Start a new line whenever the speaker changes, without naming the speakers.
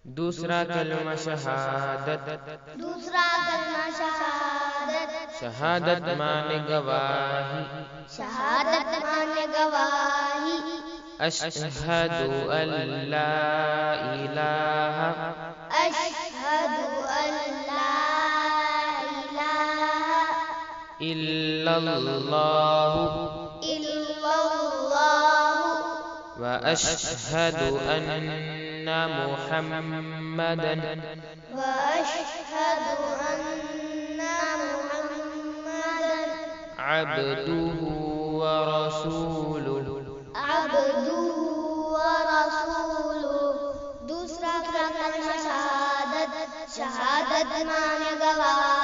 دوسرا کلمہ شہادت،
دوسرا کلمہ شہادت،
شہادت مانے گواہی،
شہادت مانے گواہی،
اشہد ان لا الہ
اشہد ان لا الہ
الا اللہ
الا اللہ
واشہد ان محمدا
واشہد ان محمدا
عبدہ ورسولہ،
عبدہ ورسولہ۔ دوسرا کلمہ شہادت، شہادت مانے گواہی،